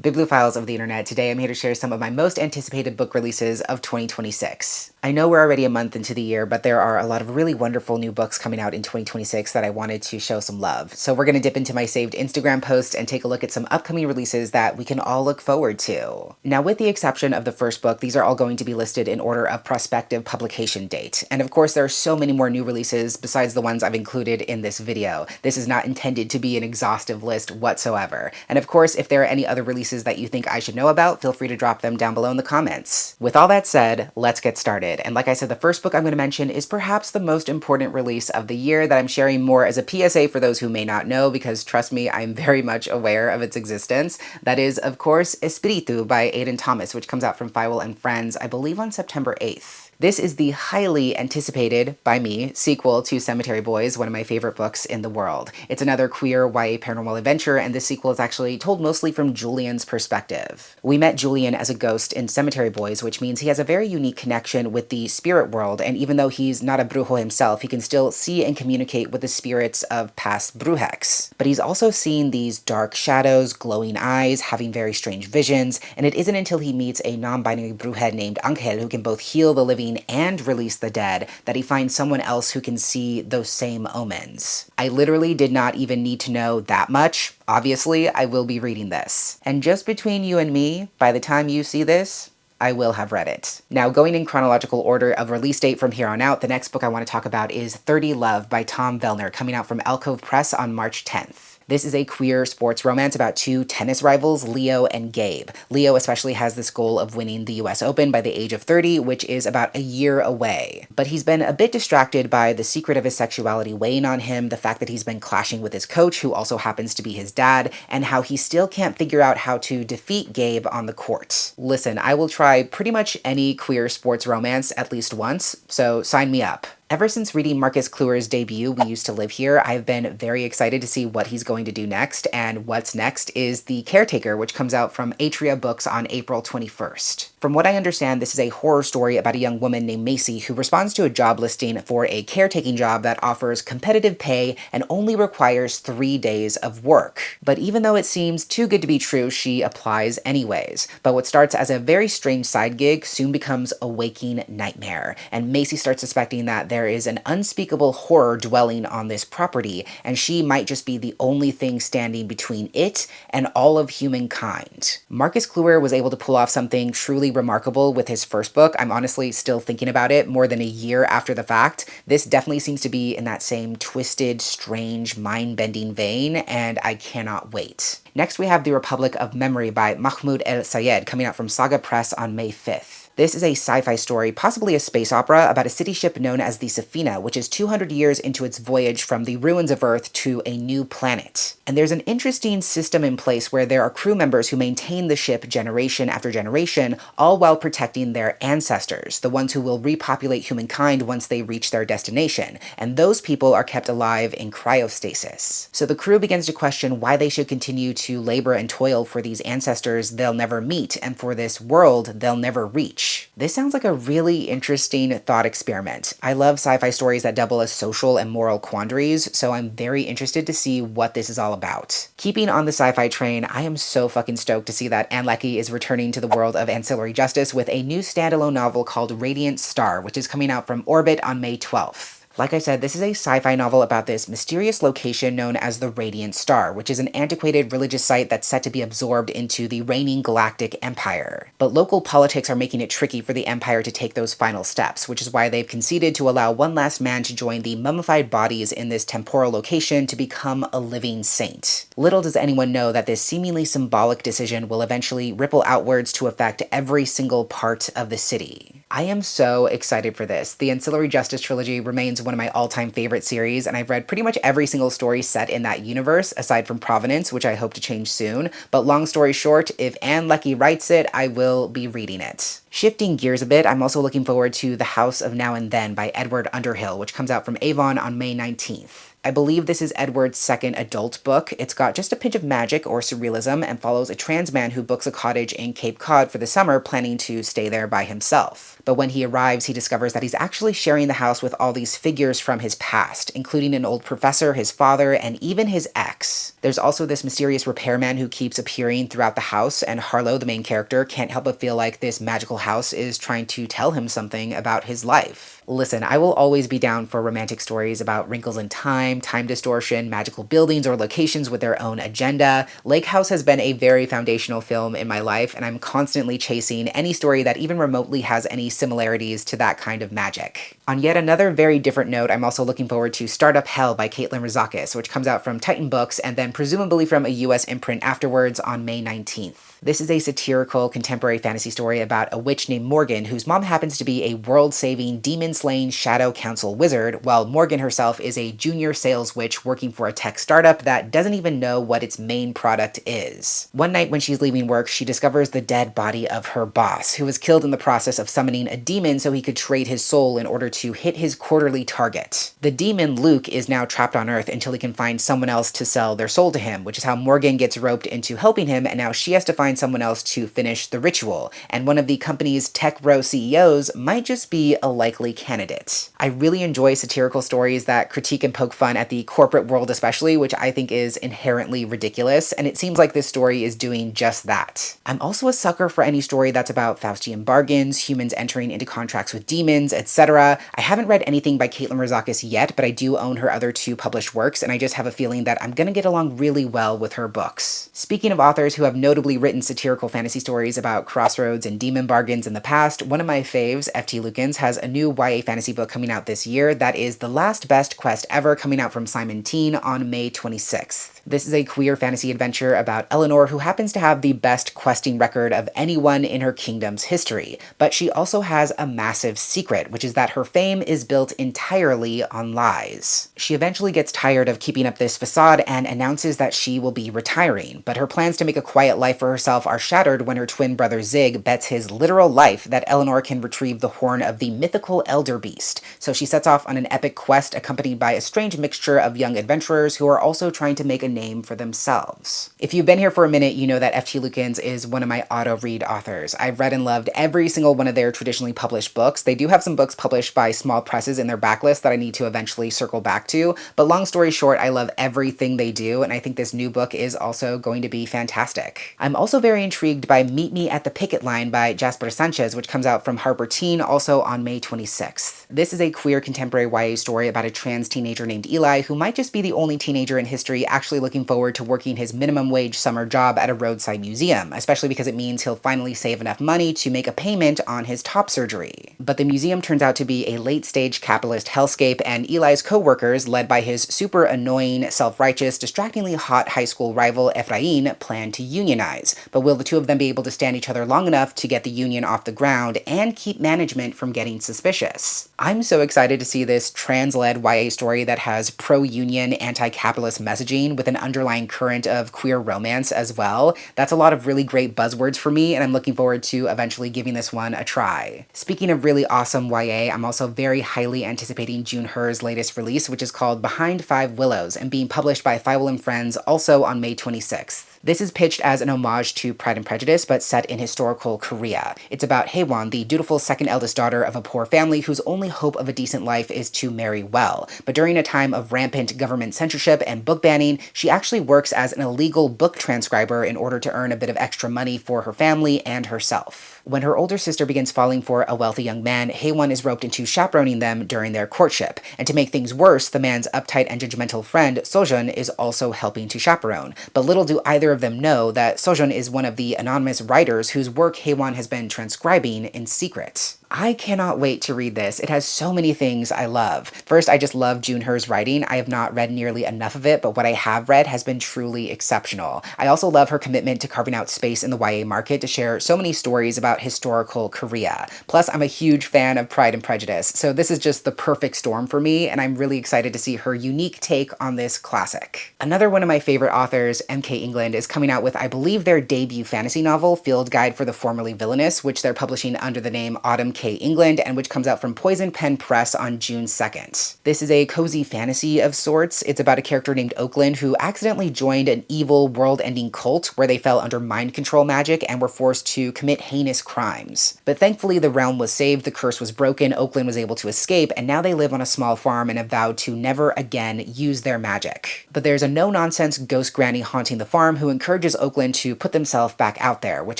Bibliophiles of the internet, today I'm here to share some of my most anticipated book releases of 2026. I know we're already a month into the year, but there are a lot of really wonderful new books coming out in 2026 that I wanted to show some love. So we're going to dip into my saved Instagram post and take a look at some upcoming releases that we can all look forward to. Now, with the exception of the first book, these are all going to be listed in order of prospective publication date. And of course, there are so many more new releases besides the ones I've included in this video. This is not intended to be an exhaustive list whatsoever. And of course, if there are any other releases that you think I should know about, feel free to drop them down below in the comments. With all that said, let's get started. And like I said, the first book I'm going to mention is perhaps the most important release of the year that I'm sharing more as a PSA for those who may not know, because trust me, I'm very much aware of its existence. That is, of course, Espiritu by Aiden Thomas, which comes out from Feiwel and Friends, I believe on September 8th. This is the highly anticipated, by me, sequel to Cemetery Boys, one of my favorite books in the world. It's another queer YA paranormal adventure, and this sequel is actually told mostly from Julian's perspective. We met Julian as a ghost in Cemetery Boys, which means he has a very unique connection with the spirit world, and even though he's not a brujo himself, he can still see and communicate with the spirits of past brujex. But he's also seen these dark shadows, glowing eyes, having very strange visions, and it isn't until he meets a non-binary bruja named Angel who can both heal the living and release the dead that he finds someone else who can see those same omens. I literally did not even need to know that much. Obviously, I will be reading this. And just between you and me, by the time you see this, I will have read it. Now, going in chronological order of release date from here on out, the next book I want to talk about is 30 Love by Tom Vellner, coming out from Alcove Press on March 10th. This is a queer sports romance about two tennis rivals, Leo and Gabe. Leo especially has this goal of winning the US Open by the age of 30, which is about a year away. But he's been a bit distracted by the secret of his sexuality weighing on him, the fact that he's been clashing with his coach, who also happens to be his dad, and how he still can't figure out how to defeat Gabe on the court. Listen, I will try pretty much any queer sports romance at least once, so sign me up. Ever since reading Marcus Kluwer's debut, We Used to Live Here, I've been very excited to see what he's going to do next, and what's next is The Caretaker, which comes out from Atria Books on April 21st. From what I understand, this is a horror story about a young woman named Macy who responds to a job listing for a caretaking job that offers competitive pay and only requires 3 days of work. But even though it seems too good to be true, she applies anyways. But what starts as a very strange side gig soon becomes a waking nightmare, and Macy starts suspecting that there is an unspeakable horror dwelling on this property, and she might just be the only thing standing between it and all of humankind. Marcus Kluwer was able to pull off something truly remarkable with his first book. I'm honestly still thinking about it more than a year after the fact. This definitely seems to be in that same twisted, strange, mind-bending vein, and I cannot wait. Next, we have The Republic of Memory by Mahmoud El Sayed, coming out from Saga Press on May 5th. This is a sci-fi story, possibly a space opera, about a city ship known as the Safina, which is 200 years into its voyage from the ruins of Earth to a new planet. And there's an interesting system in place where there are crew members who maintain the ship generation after generation, all while protecting their ancestors, the ones who will repopulate humankind once they reach their destination. And those people are kept alive in cryostasis. So the crew begins to question why they should continue to labor and toil for these ancestors they'll never meet, and for this world they'll never reach. This sounds like a really interesting thought experiment. I love sci-fi stories that double as social and moral quandaries, so I'm very interested to see what this is all about. Keeping on the sci-fi train, I am so fucking stoked to see that Ann Leckie is returning to the world of ancillary justice with a new standalone novel called Radiant Star, which is coming out from Orbit on May 12th. Like I said, this is a sci-fi novel about this mysterious location known as the Radiant Star, which is an antiquated religious site that's set to be absorbed into the reigning galactic empire. But local politics are making it tricky for the empire to take those final steps, which is why they've conceded to allow one last man to join the mummified bodies in this temporal location to become a living saint. Little does anyone know that this seemingly symbolic decision will eventually ripple outwards to affect every single part of the city. I am so excited for this. The Ancillary Justice trilogy remains one of my all-time favorite series, and I've read pretty much every single story set in that universe, aside from Provenance, which I hope to change soon. But long story short, if Ann Leckie writes it, I will be reading it. Shifting gears a bit, I'm also looking forward to The House of Now and Then by Edward Underhill, which comes out from Avon on May 19th. I believe this is Edward's second adult book. It's got just a pinch of magic or surrealism and follows a trans man who books a cottage in Cape Cod for the summer, planning to stay there by himself. But when he arrives, he discovers that he's actually sharing the house with all these figures from his past, including an old professor, his father, and even his ex. There's also this mysterious repairman who keeps appearing throughout the house, and Harlow, the main character, can't help but feel like this magical house is trying to tell him something about his life. Listen, I will always be down for romantic stories about wrinkles in time, time distortion, magical buildings or locations with their own agenda. Lake House has been a very foundational film in my life, and I'm constantly chasing any story that even remotely has any similarities to that kind of magic. On yet another very different note, I'm also looking forward to Startup Hell by Caitlin Rezakis, which comes out from Titan Books and then presumably from a US imprint afterwards on May 19th. This is a satirical contemporary fantasy story about a witch named Morgan whose mom happens to be a world-saving, demon-slaying Shadow Council wizard, while Morgan herself is a junior sales witch working for a tech startup that doesn't even know what its main product is. One night when she's leaving work, she discovers the dead body of her boss, who was killed in the process of summoning a demon so he could trade his soul in order to hit his quarterly target. The demon, Luke, is now trapped on Earth until he can find someone else to sell their soul to him, which is how Morgan gets roped into helping him, and now she has to find someone else to finish the ritual, and one of the company's tech row CEOs might just be a likely candidate. I really enjoy satirical stories that critique and poke fun at the corporate world especially, which I think is inherently ridiculous, and it seems like this story is doing just that. I'm also a sucker for any story that's about Faustian bargains, humans entering into contracts with demons, etc. I haven't read anything by Caitlin Rezakis yet, but I do own her other two published works, and I just have a feeling that I'm gonna get along really well with her books. Speaking of authors who have notably written satirical fantasy stories about crossroads and demon bargains in the past, one of my faves, F.T. Lukens, has a new YA fantasy book coming out this year that is The Last Best Quest Ever, coming out from Simon Teen on May 26th. This is a queer fantasy adventure about Eleanor, who happens to have the best questing record of anyone in her kingdom's history, but she also has a massive secret, which is that her fame is built entirely on lies. She eventually gets tired of keeping up this facade and announces that she will be retiring, but her plans to make a quiet life for herself are shattered when her twin brother Zig bets his literal life that Eleanor can retrieve the horn of the mythical Elder Beast, so she sets off on an epic quest accompanied by a strange mixture of young adventurers who are also trying to make a name for themselves. If you've been here for a minute, you know that F.T. Lukens is one of my auto-read authors. I've read and loved every single one of their traditionally published books. They do have some books published by small presses in their backlist that I need to eventually circle back to, but long story short, I love everything they do, and I think this new book is also going to be fantastic. I'm also very intrigued by Meet Me at the Picket Line by Jasper Sanchez, which comes out from Harper Teen also on May 26th. This is a queer contemporary YA story about a trans teenager named Eli who might just be the only teenager in history actually looking forward to working his minimum wage summer job at a roadside museum, especially because it means he'll finally save enough money to make a payment on his top surgery. But the museum turns out to be a late-stage capitalist hellscape, and Eli's co-workers, led by his super annoying, self-righteous, distractingly hot high school rival Efrain, plan to unionize. But will the two of them be able to stand each other long enough to get the union off the ground and keep management from getting suspicious? I'm so excited to see this trans-led YA story that has pro-union, anti-capitalist messaging with an underlying current of queer romance as well. That's a lot of really great buzzwords for me, and I'm looking forward to eventually giving this one a try. Speaking of really awesome YA, I'm also very highly anticipating June Her's latest release, which is called Behind Five Willows, and being published by Fievel and Friends also on May 26th. This is pitched as an homage to Pride and Prejudice, but set in historical Korea. It's about Haewon, the dutiful second eldest daughter of a poor family whose only hope of a decent life is to marry well. But during a time of rampant government censorship and book banning, she actually works as an illegal book transcriber in order to earn a bit of extra money for her family and herself. When her older sister begins falling for a wealthy young man, Haewon is roped into chaperoning them during their courtship. And to make things worse, the man's uptight and judgmental friend, Sojun, is also helping to chaperone. But little do either of them know that Sojun is one of the anonymous writers whose work Haewon has been transcribing in secret. I cannot wait to read this. It has so many things I love. First, I just love June Her's writing. I have not read nearly enough of it, but what I have read has been truly exceptional. I also love her commitment to carving out space in the YA market to share so many stories about historical Korea. Plus, I'm a huge fan of Pride and Prejudice, so this is just the perfect storm for me, and I'm really excited to see her unique take on this classic. Another one of my favorite authors, M.K. England, is coming out with, I believe, their debut fantasy novel, Field Guide for the Formerly Villainous, which they're publishing under the name Autumn K. England, and which comes out from Poison Pen Press on June 2nd. This is a cozy fantasy of sorts. It's about a character named Oakland who accidentally joined an evil, world-ending cult where they fell under mind control magic and were forced to commit heinous crimes. But thankfully, the realm was saved, the curse was broken, Oakland was able to escape, and now they live on a small farm and have vowed to never again use their magic. But there's a no-nonsense ghost granny haunting the farm who encourages Oakland to put themselves back out there, which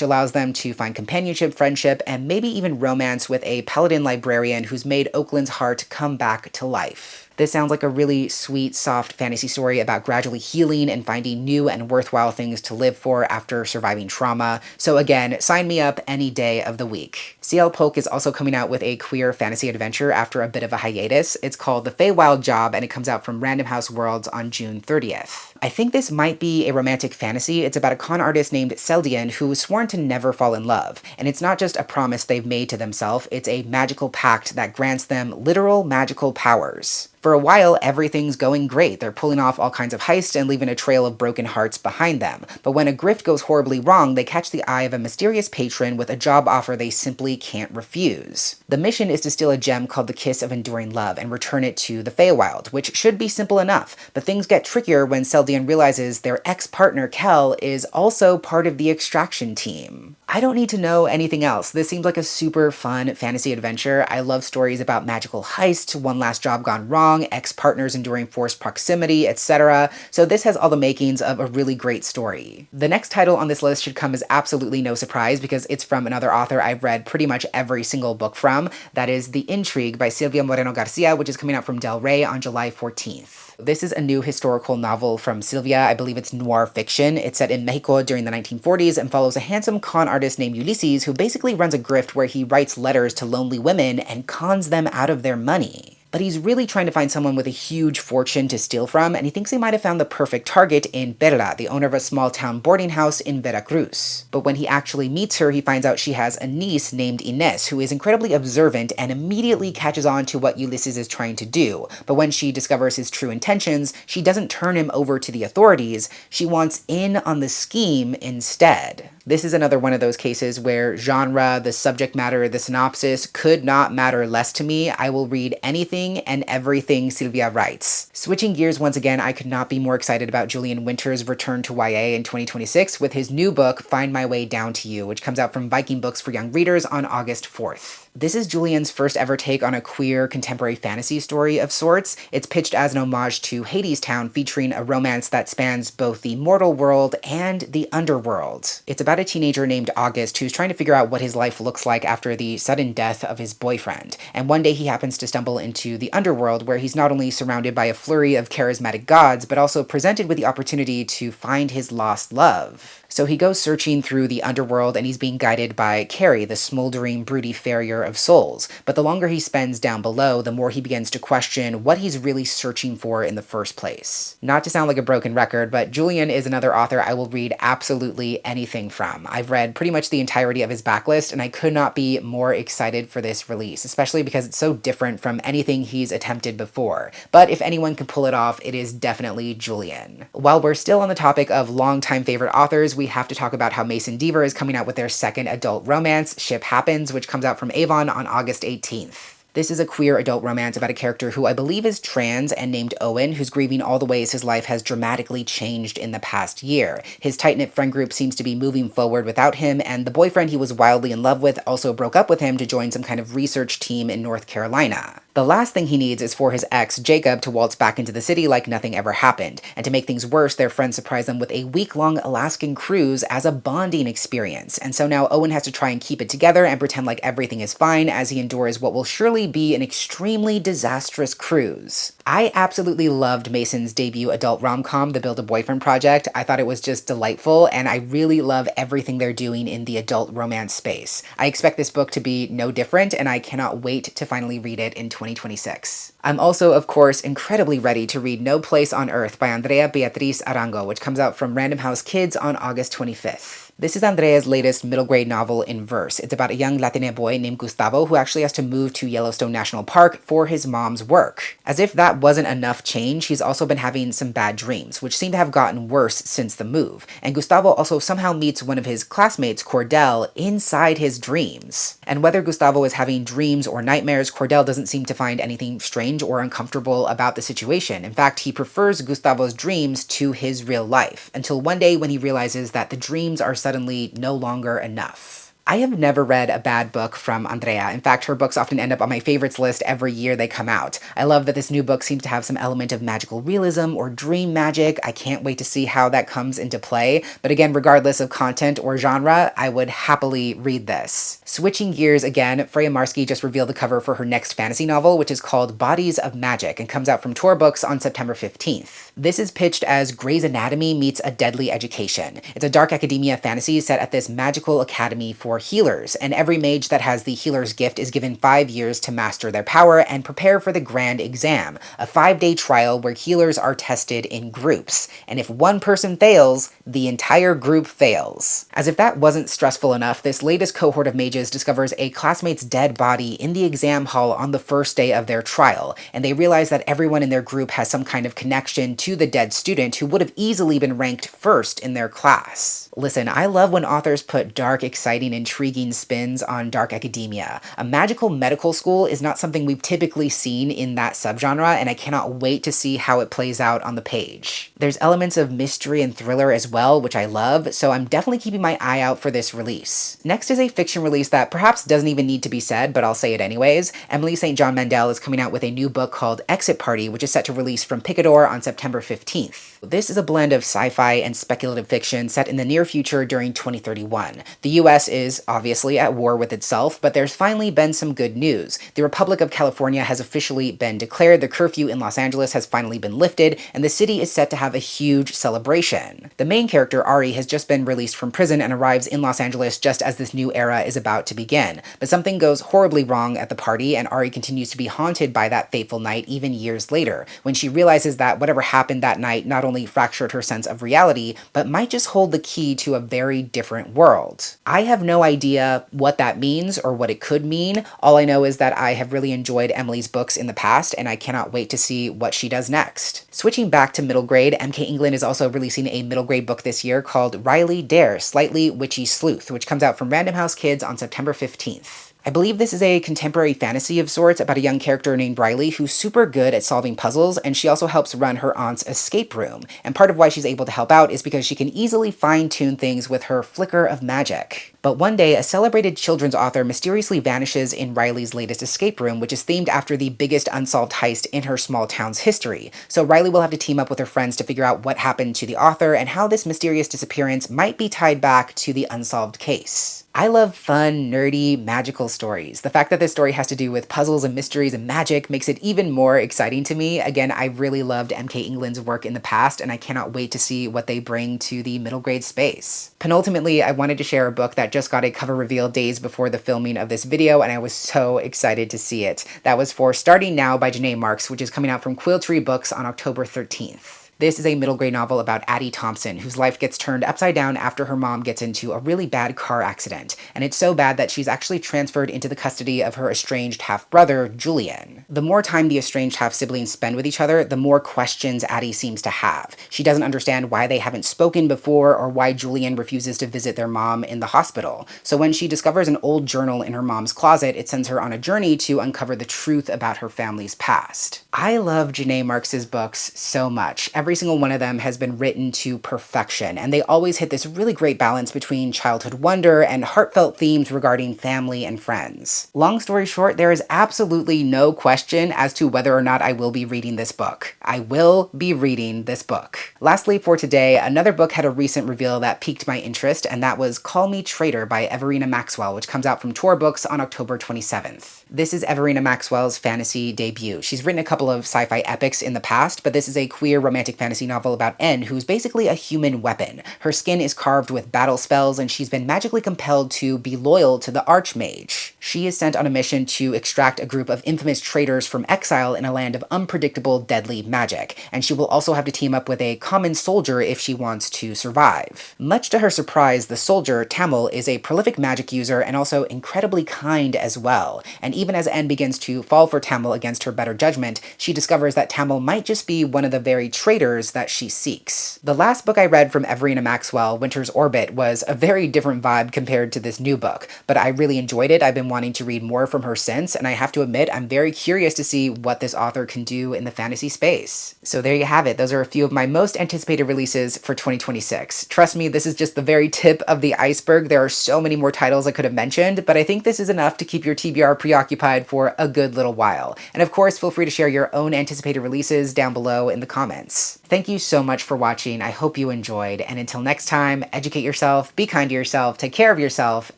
allows them to find companionship, friendship, and maybe even romance with a paladin librarian who's made Oakland's heart come back to life. This sounds like a really sweet, soft fantasy story about gradually healing and finding new and worthwhile things to live for after surviving trauma. So again, sign me up any day of the week. CL Polk is also coming out with a queer fantasy adventure after a bit of a hiatus. It's called The Feywild Job, and it comes out from Random House Worlds on June 30th. I think this might be a romantic fantasy. It's about a con artist named Seldian who was sworn to never fall in love. And it's not just a promise they've made to themselves, it's a magical pact that grants them literal magical powers. For a while, everything's going great. They're pulling off all kinds of heists and leaving a trail of broken hearts behind them. But when a grift goes horribly wrong, they catch the eye of a mysterious patron with a job offer they simply can't refuse. The mission is to steal a gem called the Kiss of Enduring Love and return it to the Feywild, which should be simple enough. But things get trickier when Seldian realizes their ex-partner Kel is also part of the extraction team. I don't need to know anything else. This seems like a super fun fantasy adventure. I love stories about magical heists, one last job gone wrong, ex-partners enduring forced proximity, etc. So this has all the makings of a really great story. The next title on this list should come as absolutely no surprise because it's from another author I've read pretty much every single book from. That is The Intrigue by Silvia Moreno Garcia, which is coming out from Del Rey on July 14th. This is a new historical novel from Silvia. I believe it's noir fiction. It's set in Mexico during the 1940s and follows a handsome con artist named Ulysses who basically runs a grift where he writes letters to lonely women and cons them out of their money. But he's really trying to find someone with a huge fortune to steal from, and he thinks he might have found the perfect target in Perla, the owner of a small-town boarding house in Veracruz. But when he actually meets her, he finds out she has a niece named Ines, who is incredibly observant and immediately catches on to what Ulysses is trying to do. But when she discovers his true intentions, she doesn't turn him over to the authorities, she wants in on the scheme instead. This is another one of those cases where genre, the subject matter, the synopsis could not matter less to me. I will read anything and everything Silvia writes. Switching gears once again, I could not be more excited about Julian Winter's return to YA in 2026 with his new book, Find My Way Down to You, which comes out from Viking Books for Young Readers on August 4th. This is Julian's first ever take on a queer contemporary fantasy story of sorts. It's pitched as an homage to Hadestown, featuring a romance that spans both the mortal world and the underworld. It's about a teenager named August who's trying to figure out what his life looks like after the sudden death of his boyfriend. And one day he happens to stumble into the underworld where he's not only surrounded by a flurry of charismatic gods, but also presented with the opportunity to find his lost love. So he goes searching through the underworld and he's being guided by Carrie, the smoldering, broody farrier of souls. But the longer he spends down below, the more he begins to question what he's really searching for in the first place. Not to sound like a broken record, but Julian is another author I will read absolutely anything from. I've read pretty much the entirety of his backlist and I could not be more excited for this release, especially because it's so different from anything he's attempted before. But if anyone can pull it off, it is definitely Julian. While we're still on the topic of longtime favorite authors, we have to talk about how Mason Deaver is coming out with their second adult romance, Ship Happens, which comes out from Avon on August 18th. This is a queer adult romance about a character who I believe is trans and named Owen, who's grieving all the ways his life has dramatically changed in the past year. His tight-knit friend group seems to be moving forward without him, and the boyfriend he was wildly in love with also broke up with him to join some kind of research team in North Carolina. The last thing he needs is for his ex, Jacob, to waltz back into the city like nothing ever happened. And to make things worse, their friends surprise them with a week-long Alaskan cruise as a bonding experience. And so now Owen has to try and keep it together and pretend like everything is fine as he endures what will surely be an extremely disastrous cruise. I absolutely loved Mason's debut adult rom-com, The Build-A-Boyfriend Project. I thought it was just delightful, and I really love everything they're doing in the adult romance space. I expect this book to be no different, and I cannot wait to finally read it in 2026. I'm also, of course, incredibly ready to read No Place on Earth by Andrea Beatriz Arango, which comes out from Random House Kids on August 25th. This is Andrea's latest middle grade novel in verse. It's about a young Latine boy named Gustavo who actually has to move to Yellowstone National Park for his mom's work. As if that wasn't enough change, he's also been having some bad dreams, which seem to have gotten worse since the move. And Gustavo also somehow meets one of his classmates, Cordell, inside his dreams. And whether Gustavo is having dreams or nightmares, Cordell doesn't seem to find anything strange or uncomfortable about the situation. In fact, he prefers Gustavo's dreams to his real life, until one day when he realizes that the dreams are suddenly no longer enough. I have never read a bad book from Andrea. In fact, her books often end up on my favorites list every year they come out. I love that this new book seems to have some element of magical realism or dream magic. I can't wait to see how that comes into play. But again, regardless of content or genre, I would happily read this. Switching gears again, Freya Marski just revealed the cover for her next fantasy novel, which is called Bodies of Magic and comes out from Tor Books on September 15th. This is pitched as Grey's Anatomy meets a deadly education. It's a dark academia fantasy set at this magical academy for healers, and every mage that has the healer's gift is given 5 years to master their power and prepare for the grand exam, a 5-day trial where healers are tested in groups. And if one person fails, the entire group fails. As if that wasn't stressful enough, this latest cohort of mages discovers a classmate's dead body in the exam hall on the first day of their trial, and they realize that everyone in their group has some kind of connection to the dead student who would have easily been ranked first in their class. Listen, I love when authors put dark, exciting, intriguing spins on dark academia. A magical medical school is not something we've typically seen in that subgenre, and I cannot wait to see how it plays out on the page. There's elements of mystery and thriller as well, which I love, so I'm definitely keeping my eye out for this release. Next is a fiction release that perhaps doesn't even need to be said, but I'll say it anyways. Emily St. John Mandel is coming out with a new book called Exit Party, which is set to release from Picador on September 15th. This is a blend of sci-fi and speculative fiction set in the near future during 2031. The US is obviously at war with itself, but there's finally been some good news. The Republic of California has officially been declared, the curfew in Los Angeles has finally been lifted, and the city is set to have a huge celebration. The main character, Ari, has just been released from prison and arrives in Los Angeles just as this new era is about to begin. But something goes horribly wrong at the party, and Ari continues to be haunted by that fateful night even years later, when she realizes that whatever happened that night not only fractured her sense of reality, but might just hold the key to a very different world. I have no idea what that means or what it could mean. All I know is that I have really enjoyed Emily's books in the past, and I cannot wait to see what she does next. Switching back to middle grade, MK England is also releasing a middle grade book this year called Riley Dare, Slightly Witchy Sleuth, which comes out from Random House Kids on September 15th. I believe this is a contemporary fantasy of sorts about a young character named Riley who's super good at solving puzzles, and she also helps run her aunt's escape room. And part of why she's able to help out is because she can easily fine-tune things with her flicker of magic. But one day, a celebrated children's author mysteriously vanishes in Riley's latest escape room, which is themed after the biggest unsolved heist in her small town's history. So Riley will have to team up with her friends to figure out what happened to the author and how this mysterious disappearance might be tied back to the unsolved case. I love fun, nerdy, magical stories. The fact that this story has to do with puzzles and mysteries and magic makes it even more exciting to me. Again, I really loved MK England's work in the past, and I cannot wait to see what they bring to the middle grade space. Penultimately, I wanted to share a book that just got a cover reveal days before the filming of this video, and I was so excited to see it. That was for Starting Now by Janae Marks, which is coming out from Quill Tree Books on October 13th. This is a middle grade novel about Addie Thompson, whose life gets turned upside down after her mom gets into a really bad car accident. And it's so bad that she's actually transferred into the custody of her estranged half-brother, Julian. The more time the estranged half-siblings spend with each other, the more questions Addie seems to have. She doesn't understand why they haven't spoken before or why Julian refuses to visit their mom in the hospital. So when she discovers an old journal in her mom's closet, it sends her on a journey to uncover the truth about her family's past. I love Janae Marks' books so much. Every single one of them has been written to perfection, and they always hit this really great balance between childhood wonder and heartfelt themes regarding family and friends. Long story short, there is absolutely no question as to whether or not I will be reading this book. I will be reading this book. Lastly, for today, another book had a recent reveal that piqued my interest, and that was Call Me Traitor by Everina Maxwell, which comes out from Tor Books on October 27th. This is Everina Maxwell's fantasy debut. She's written a couple of sci-fi epics in the past, but this is a queer romantic fantasy novel about N, who's basically a human weapon. Her skin is carved with battle spells, and she's been magically compelled to be loyal to the Archmage. She is sent on a mission to extract a group of infamous traitors from exile in a land of unpredictable, deadly magic, and she will also have to team up with a common soldier if she wants to survive. Much to her surprise, the soldier, Tamil, is a prolific magic user and also incredibly kind as well. And even as N begins to fall for Tamil against her better judgment, she discovers that Tamil might just be one of the very traitors that she seeks. The last book I read from Everina Maxwell, Winter's Orbit, was a very different vibe compared to this new book, but I really enjoyed it. I've been wanting to read more from her since, and I have to admit, I'm very curious to see what this author can do in the fantasy space. So there you have it. Those are a few of my most anticipated releases for 2026. Trust me, this is just the very tip of the iceberg. There are so many more titles I could have mentioned, but I think this is enough to keep your TBR preoccupied for a good little while. And of course, feel free to share your own anticipated releases down below in the comments. Thank you so much for watching. I hope you enjoyed, and until next time, educate yourself, be kind to yourself, take care of yourself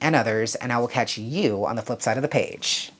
and others, and I will catch you on the flip side of the page.